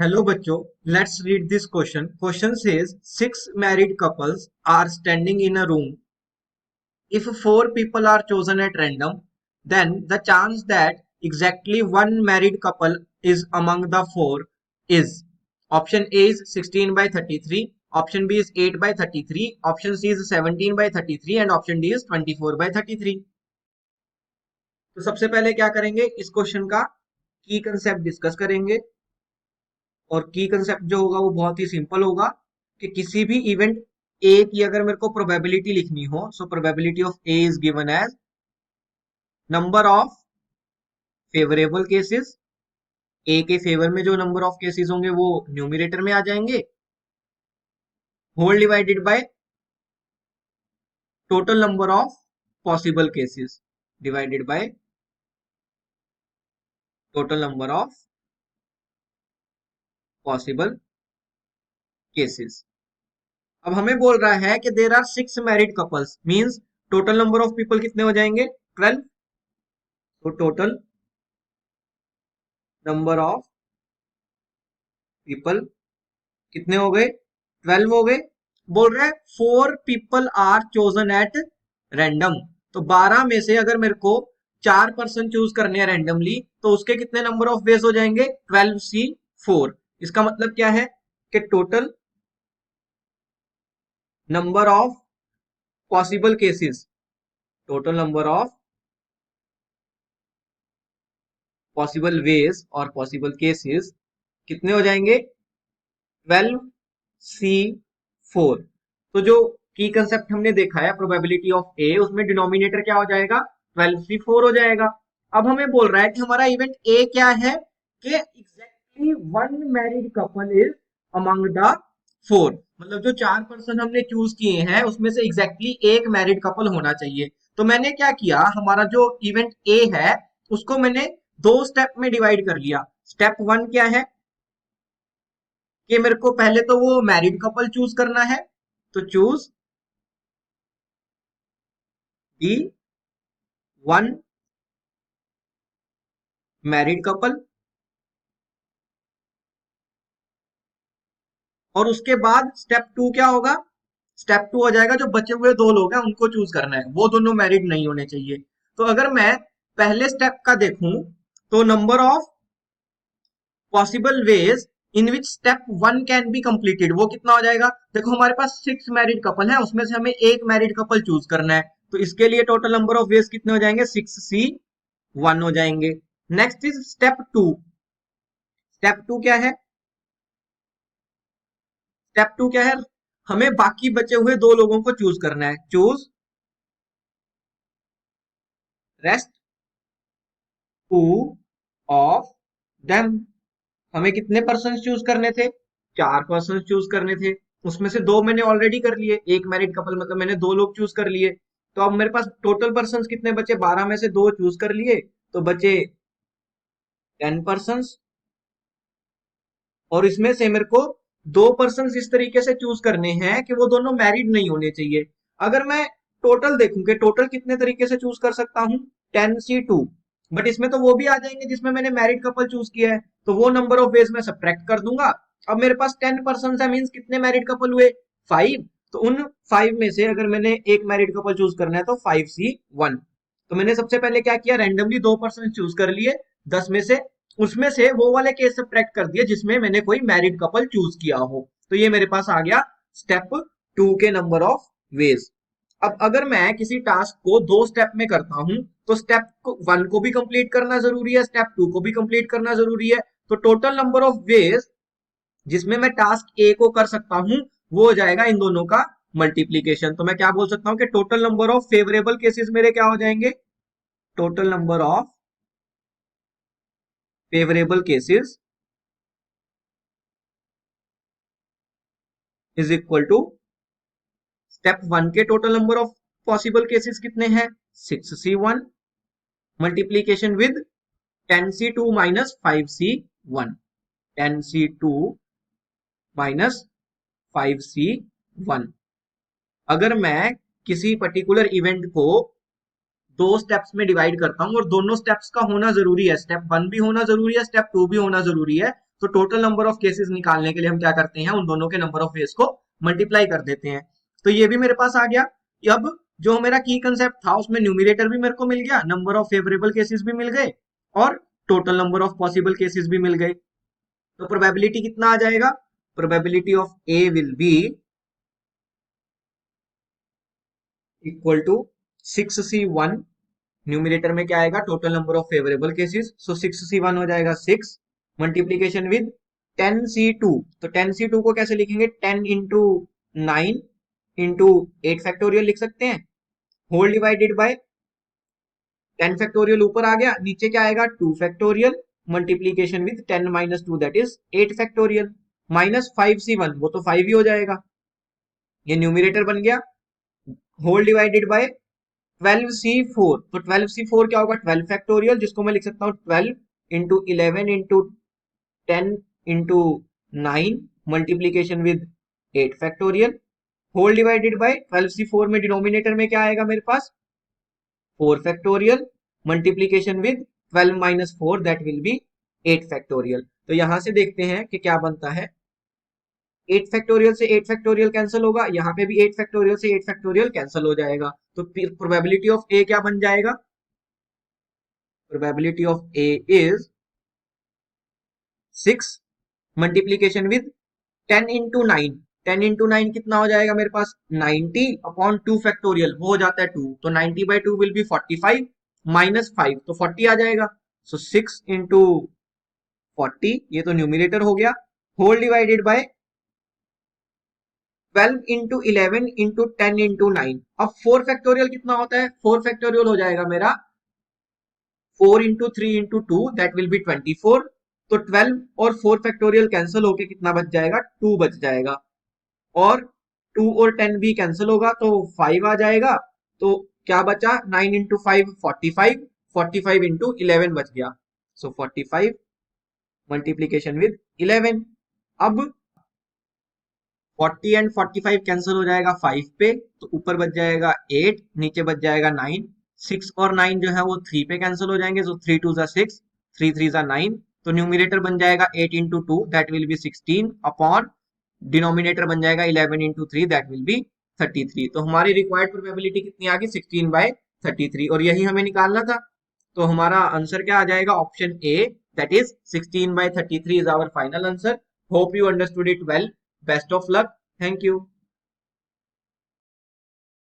Hello बच्चों, let's read this question. Question says six married couples are standing in a room. If four people are chosen at random, then the chance that exactly one married couple is among the four is option A is 16 by 33, option B is 8 by 33, option C is 17 by 33 and option D is 24 by 33. तो सबसे पहले क्या करेंगे, इस question का की concept discuss करेंगे। और की कंसेप्ट जो होगा वो बहुत ही सिंपल होगा कि किसी भी इवेंट ए की अगर मेरे को प्रोबेबिलिटी लिखनी हो, so probability of A is given as number of favourable cases. A के फेवर में जो नंबर ऑफ केसेस होंगे वो न्यूमरेटर में आ जाएंगे, whole divided by total number of possible cases divided by total number of possible cases. अब हमें बोल रहा है कि there are six married couples, means total number of people कितने हो जाएंगे 12। तो टोटल नंबर ऑफ पीपल कितने हो गए 12 हो गए। बोल रहा है four people are chosen at random, तो 12 में से अगर मेरे को 4 पर्सन चूज करने हैं रैंडमली तो उसके कितने नंबर ऑफ वेज हो जाएंगे 12C4। इसका मतलब क्या है कि total number of possible cases, total number of possible ways और पॉसिबल केसेस कितने हो जाएंगे 12C4। तो जो की कंसेप्ट हमने देखा है प्रोबेबिलिटी ऑफ ए, उसमें डिनोमिनेटर क्या हो जाएगा 12C4 हो जाएगा। अब हमें बोल रहा है कि हमारा इवेंट ए क्या है कि exactly one married couple is among the four, मतलब जो 4 पर्सन हमने चूज किए हैं उसमें से एग्जैक्टली एक मैरिड कपल होना चाहिए। तो मैंने क्या किया, हमारा जो इवेंट ए है उसको मैंने दो स्टेप में डिवाइड कर लिया। स्टेप वन क्या है कि मेरे को पहले तो वो मैरिड कपल चूज करना है, तो चूज दी वन मैरिड कपल। और उसके बाद स्टेप टू क्या होगा, स्टेप टू हो जाएगा जो बचे हुए दो लोग हैं उनको चूज करना है, वो दोनों मैरिड नहीं होने चाहिए। तो अगर मैं पहले स्टेप का देखूं तो number of possible ways in which step one can be completed वो कितना हो जाएगा। देखो हमारे पास सिक्स मैरिड कपल है, उसमें से हमें एक मैरिड कपल चूज करना है, तो इसके लिए टोटल नंबर ऑफ वेज कितने हो जाएंगे 6C1 हो जाएंगे। Next is step two. Step two क्या है, स्टेप टू क्या है, हमें बाकी बचे हुए दो लोगों को चूज करना है। Choose rest two of them. हमें कितने पर्सन चूज करने थे 4 पर्सन चूज करने थे, उसमें से दो मैंने ऑलरेडी कर लिए, एक मैरिड कपल मतलब मैंने दो लोग चूज कर लिए। तो अब मेरे पास टोटल पर्सन कितने बचे, 12 में से दो चूज कर लिए तो बचे 10 पर्सन। और इसमें से मेरे को 2 पर्सन इस तरीके से चूज करने हैं कि वो दोनों मैरिड नहीं होने चाहिए। अगर मैं टोटल देखूं कि टोटल कितने तरीके से चूज कर सकता हूं 10C2, बट इसमें तो वो भी आ जाएंगे जिसमें मैंने मैरिड कपल चूज किया है, तो वो नंबर ऑफ वेज में सब्ट्रैक्ट कर दूंगा। अब मेरे पास 10 पर्सन है, मीन्स कितने मैरिड कपल हुए 5। तो उन 5 में से अगर मैंने एक मैरिड कपल चूज करना है तो 5C1। तो मैंने सबसे पहले क्या किया, रैंडमली 2 पर्सन चूज कर लिए 10 में से, उसमें से वो वाले केस सब्ट्रैक्ट कर दिए जिसमें मैंने कोई मैरिड कपल चूज किया हो। तो ये मेरे पास आ गया स्टेप टू के नंबर ऑफ वेज। अब अगर मैं किसी टास्क को दो स्टेप में करता हूं तो स्टेप वन को भी कंप्लीट करना जरूरी है, स्टेप टू को भी कंप्लीट करना जरूरी है। तो टोटल नंबर ऑफ वेज जिसमें मैं टास्क ए को कर सकता हूं वो हो जाएगा इन दोनों का मल्टीप्लीकेशन। तो मैं क्या बोल सकता हूं कि total number of favourable cases मेरे क्या हो जाएंगे, total number of favourable cases is equal to step one के total number of possible cases कितने हैं 6C1 multiplication with 10C2 minus 5C1, 10C2 minus 5C1। अगर मैं किसी पर्टिकुलर इवेंट को दो स्टेप्स में डिवाइड करता हूं और दोनों स्टेप्स का होना जरूरी है, स्टेप वन भी होना जरूरी है, स्टेप टू भी होना जरूरी है, तो टोटल नंबर ऑफ केसेस निकालने के लिए हम क्या करते हैं, उन दोनों के नंबर ऑफ वेज को मल्टीप्लाई कर देते हैं। तो ये भी मेरे पास आ गया। अब जो मेरा की कंसेप्ट था उसमें न्यूमिरेटर भी मेरे को मिल गया, नंबर ऑफ फेवरेबल केसेस भी मिल गए और total number of possible cases भी मिल गए। तो प्रोबेबिलिटी कितना आ जाएगा, probability of A will be equal to 6C1, numerator में क्या आएगा, total number of favourable cases, so 6C1 हो जाएगा 6 मल्टीप्लीकेशन विद 10C2। तो 10C2 को कैसे लिखेंगे, 10 इंटू 9 इंटू 8 फैक्टोरियल लिख सकते हैं, होल डिवाइडेड बाय 10 फैक्टोरियल ऊपर आ गया, नीचे क्या आएगा 2 factorial multiplication with 10 minus 2 that is 8 factorial minus 5C1, वो तो 5 ही हो जाएगा, ये न्यूमिरेटर बन गया, होल डिवाइडेड बाय 12C4। तो 12C4 क्या होगा, 12 फैक्टोरियल, जिसको मैं लिख सकता हूँ 12 into 11 into 10 into 9 multiplication with 8 factorial, whole divided by 12C4 में डिनोमिनेटर में क्या आएगा मेरे पास 4 factorial multiplication with 12 minus 4 that will be 8 factorial. तो यहां से देखते हैं कि क्या बनता है, 8 फैक्टोरियल से 8 फैक्टोरियल कैंसिल होगा, यहाँ पे भी 8 फैक्टोरियल से 8 फैक्टोरियल कैंसिल हो जाएगा, तो प्रोबेबिलिटी ऑफ ए क्या बन जाएगा, probability of A is 6 multiplication with 10 into 9, 10 into 9 कितना हो जाएगा मेरे पास 90 अपॉन 2 फैक्टोरियल, वो हो जाता है 2, तो 90 बाई 2 विल बी 45 माइनस 5 तो 40 आ जाएगा, सो 6 इंटू 40, ये तो न्यूमिनेटर हो गया, whole divided by 12 into 11 into 10 into 9। अब 4 फैक्टोरियल कितना होता है, 4 फैक्टोरियल हो जाएगा मेरा 4 into 3 into 2 that will B 24, तो 12 और 4 फैक्टोरियल कैंसिल होके कितना बच जाएगा 2 बच जाएगा, और 2 और 10 भी कैंसिल होगा तो 5 आ जाएगा, तो क्या बचा 9 इंटू 5 45, 45 इंटू 11 बच गया, सो 45 मल्टीप्लीकेशन विद 11। अब 40 एंड 45 कैंसिल हो जाएगा 5 पे, तो ऊपर बच जाएगा 8, नीचे बच जाएगा 9, 6 और 9 जो है वो 3 पे कैंसिल हो जाएंगे, सो 3 2 6, 3 3 9, तो न्यूमिनेटर बन जाएगा 8 into 2 that will B 16 upon denominator बन जाएगा 11 इंटू 3 दैट विल बी 33। तो हमारी रिक्वायर्ड प्रोबेबिलिटी कितनी आ गई 16 बाय 33, और यही हमें निकालना था, तो हमारा आंसर क्या आ जाएगा, option A that is 16 by 33 is our final answer. Hope you understood it well. Best of luck. Thank you.